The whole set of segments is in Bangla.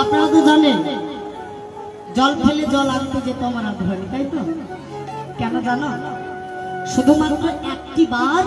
আপনারা তো জানেন জল ফেলে জল আনতে যেত আমার আগ্রহী, তাই তো? কেন জানো? শুধুমাত্র একটি বার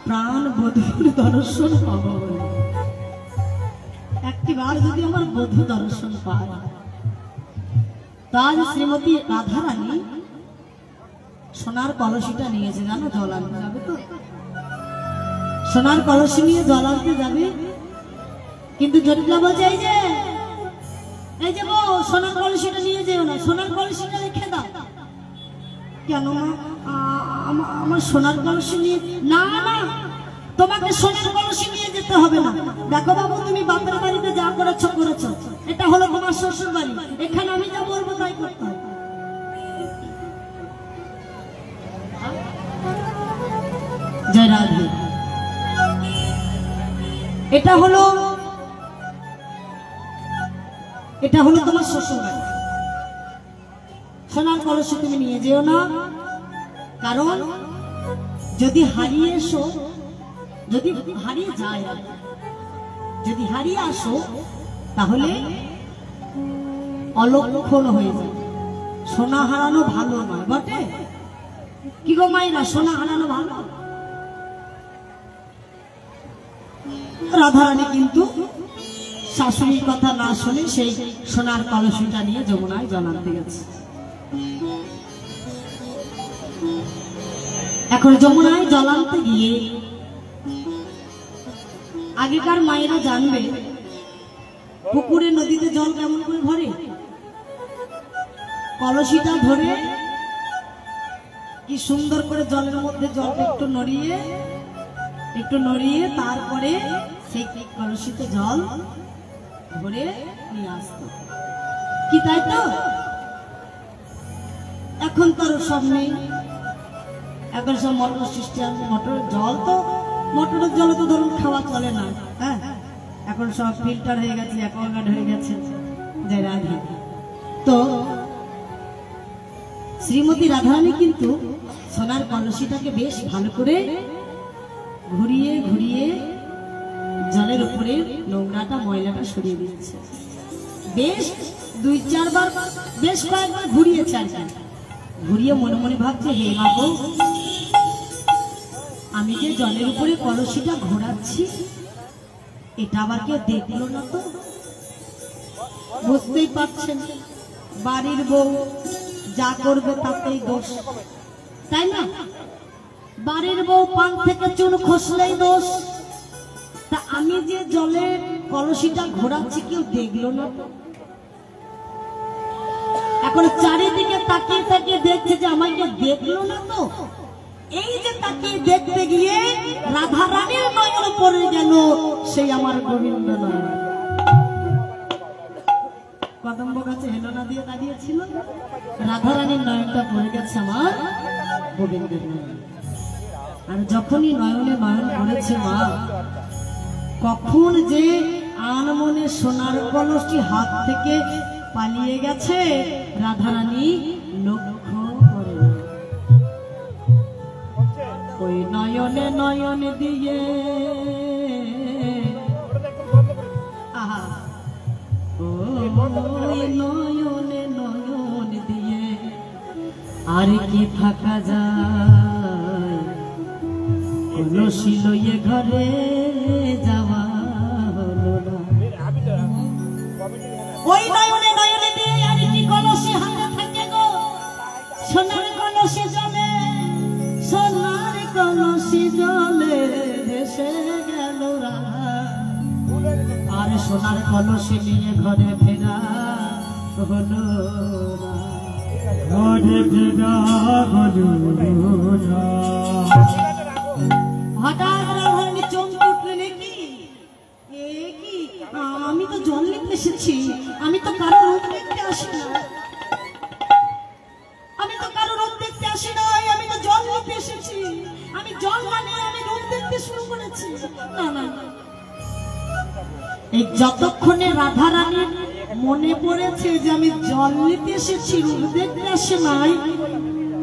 প্রাণ বধূর দর্শন পাবো বলে। একটি বার যদি আমার বধূ দর্শন পায়, তার শ্রীমতী রাধারানী সোনার কলসিটা নিয়েছে, জানো? জল আনতে যাবে তো, সোনার কলসি নিয়ে জল আনতে যাবে। কিন্তু জটিলা বলছে, এই যে বউ, সোনার কলসিটা নিয়ে যেও না, সোনার কলসিটা রেখে দাও। কেন মা? আমার সোনার কলসি নিয়ে? না না, তোমাকে সোনার কলসি নিয়ে যেতে হবে না। দেখো বাবু, তুমি বাপের বাড়িতে যা করেছো করেছো, এটা হলো তোমার শ্বশুর বাড়ি, এখানে আমি যা বলবো তাই করতে হবে। জয় রাধে। এটা হলো তোমার শ্বশুর বাড়ি, সোনার কলসি তুমি নিয়ে যেও না। কারণ যদি হারিয়ে এসো, যদি হারিয়ে যায়, যদি হারিয়ে আসো, তাহলে অলক্ষণ হয়ে যায়। সোনা হারানো ভালো নয় বটে, কি গো মায়েরা? সোনা হারানো ভালো? রাধারানী কিন্তু শাশুড়ির কথা না শুনে সেই সোনার কলসিটা নিয়ে যমুনায় জল আনতে গেছে। এখন যমুনায় জল আনতে গিয়ে আগেকার মায়েরা জানবে পুকুরে নদীতে জল কেমন করে ভরে। কলসিটা ধরে কি সুন্দর করে জলের মধ্যে জলটা একটু নড়িয়ে তারপরে সেই কলসিতে জল ভরে নিয়ে আসতো, কি তাই তো? এখন তো সব নেই, এখন সব মোটর সিস্টেম, মোটরের জল তো, মোটরের জলে তো ধরুন খাওয়া চলে না, হ্যাঁ, এখন সব ফিল্টার হয়ে গেছে, অ্যাকোয়াগার্ড হয়ে গেছে। জয় রাধে। তো শ্রীমতী রাধারানী কিন্তু সোনার কলসিটাকে বেশ ভালো করে ঘুরিয়ে ঘুরিয়ে জলের উপরে নোংরাটা ময়লাটা সরিয়ে দিচ্ছে। বেশ 2-4 বার, বেশ কয়েকবার ঘুরিয়েছে আর কি। ঘুরিয়ে মনে মনে ভাবছে, হে মা গো, আমি যে জলের উপরে কলসিটা ঘোরাচ্ছি, এটা আবার কেউ দেখলো না তো? বুঝতেই পারছেন, বাড়ির বউ যা করবে তাতেই দোষ, তাই না? বাড়ির বউ পান থেকে চুন খসলেই দোষ। তা আমি যে জলের কলসিটা ঘোরাচ্ছি, কেউ দেখলো না তো? এখন চারিদিকে তাকিয়ে তাকিয়ে দেখছে যে আমাকে দেখলো না তো। এই যে তাকিয়ে দেখতে গিয়ে রাধারানীর নয়ন পড়ে গেল সেই আমার গোবিন্দ নয়ন। কদম্ব গাছে হেলনা দিয়ে দাঁড়িয়েছিল, রাধারানীর নয়নটা পড়ে গেছে আমার গোবিন্দের নয়ন। আর যখনই নয়নে নয়ন পড়েছে মা, কখন যে আনমনে সোনার কলসটি হাত থেকে পালিয়ে গেছে রাধারানী লক্ষ্য করে। ওই নয়নে নয়ন দিয়ে, আহা, ওই নয়নে নয়ন দিয়ে আর কি থাকা যায়, কলসি লইয়ে ঘরে যাওয়া হলো না। ওই নয়নে নয়নে দিয়ে আর কি কলসি হাতে থাকে গো, সোনার কলসি জলে, সোনার কলসি জলে ভেসে গেল রাধা। আর সোনার কলসি নিয়ে ঘরে ফেরা হলো না, ঘরে ফেরা হলো না। হঠাৎ রাধারানী চমকে উঠলেন, কি আমি তো জল নিতে এসেছি, আমি তো কারো রূপ দেখতে আসি না, আমি তো কারো রূপ দেখতে আসি নাই, আমি তো জল নিতে এসেছি। আমি জল মানে আমি রূপ দেখতে শুরু করেছি। না না, এই যতক্ষণে রাধারানীর মনে পড়েছে যে আমি জল নিতে এসেছি, রূপ দেখতে আসি নাই,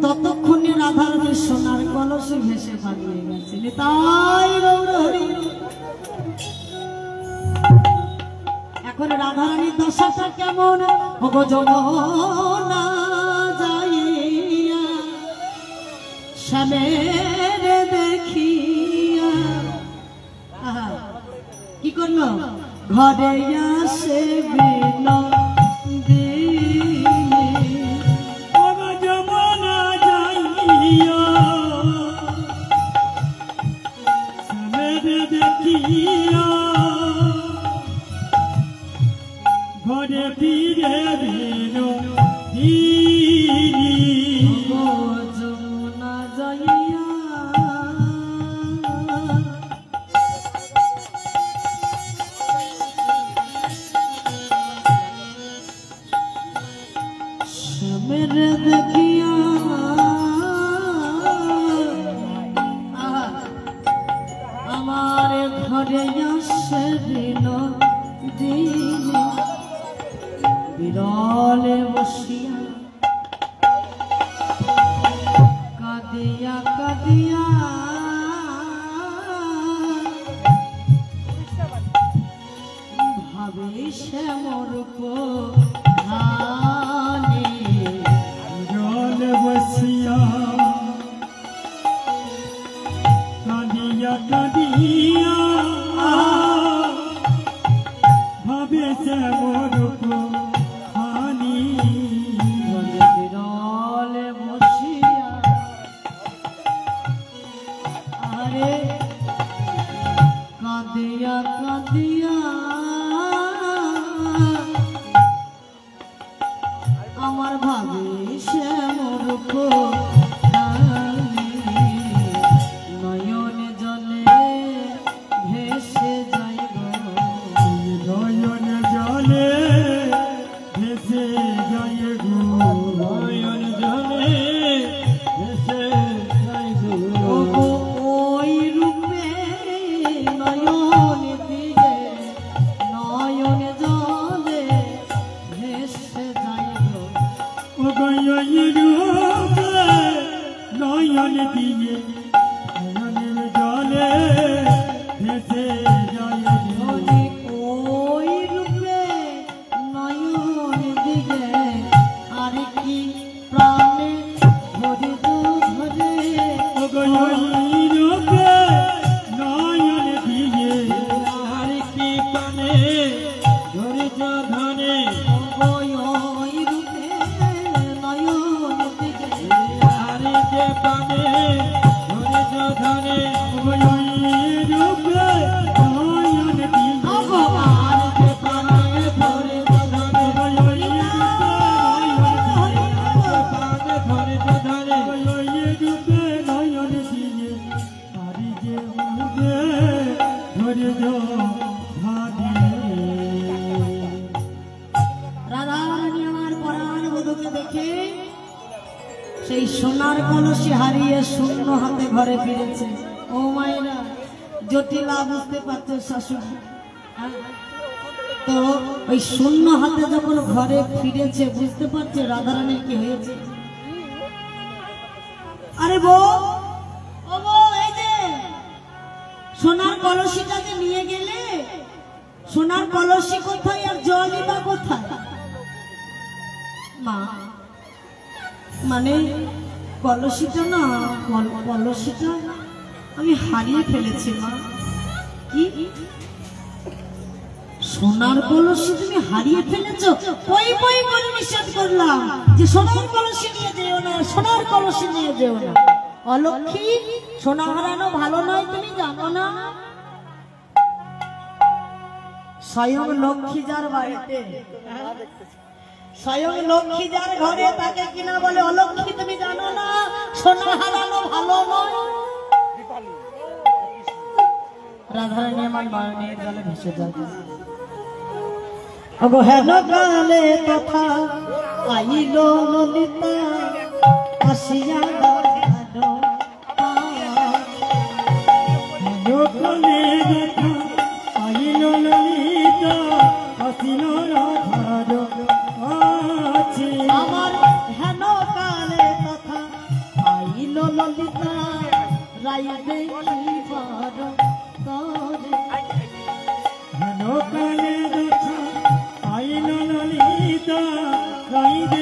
ততক্ষণে রাধারানীর সোনার কলসি ভেসে পালিয়ে গেছে। তাই গৌর হরি। কোন রাধারানীর দশাটা কেমন ওগো যমুনা যাইয়া শ্যামের দেখিয়া কি করলো ঘরে আসে বিনোদিনী ওগো যমুনা যাইয়া শ্যামের দেখিয়া ঘরে ফিরে বিনোদিনী যমুনা যাইয়া শ্যামের দেখিয়া আমার ঘরে আসে বিনোদিনী বিরলে বসিয়া কাঁদিয়া কাঁদিয়া ভাবে শ্যামর কোহানি জল বসিয়া কাঁদিয়া কাঁদিয়া ভাবে শ্যামর কোহানি বিরলে বসিয়া আরে কাঁদিয়া কাঁদিয়া আমার ভাবে শ্যামর কোহানি নয়নে জলে ভেসে যাইব নয়ন জলে ভেসে যায় গো নয়ন জলে ভেসে যায় গো ওই রূপে নয়ন দিলে নয়ন জলে ভেসে যাইব নয়ন দিয়ে নয়নের জলে ভেসে যায় ওই রূপে নয়ন দিলে আর কি প্রাণে ধরে ধরে রূপে নয়ন দিয়ে আর কি পানে ধৈর্য ধরে ওই রূপে নয়ন দিলে আর যে পানে ধৈর্য ধরে রূপে নয়ন দিয়ে ভগবান যে প্রাণে ধরে রাধারানী আমার পরাণ বধূকে দেখে সেই সোনার কলসি হারিয়ে শূন্য হাতে ঘরে ফিরেছে। ও মায়েরা জটিলা বুঝতে পারছো শাশুড়ি, হ্যাঁ? তো ওই শূন্য হাতে যখন ঘরে ফিরেছে বুঝতে পারছে রাধারানী কি হয়েছে। আরে বউ, ও বউ, এই যে সোনার কলসিটাকে নিয়ে গেলে, সোনার কলসি কোথায় আর জলই বা কোথায়? মা মানে কলসিটা না, কলসিটা আমি হারিয়ে ফেলেছি মা। কি সোনার কলসি তুমি হারিয়ে ফেলেছো? পই পই করে নিষেধ করলাম যে সোনার কলসি নিয়ে যেও না, সোনার কলসি নিয়ে যেও না। অলক্ষী, সোনা হারানো ভালো নয়, তুমি জানো না? স্বয়ং লক্ষ্মী যার বাড়িতে, স্বয়ং লক্ষ্মী যার ঘরে তাকে কিনা বলে অলক্ষ্মী, তুমি জানো না সোনা হারানো ভালো নয়। রাধারানী আমার বাড়ির জলে ভেসে যাবে। অগো হেন কালে কথা আইল ললিতা আসিয়া লোকলে দেখা আইল ললিতা আসিল রাধার আছে আমার হেন কালে কথা আইল ললিতা রাইবে কি বার করে। লোকলে দেখা ললিতা রাইবে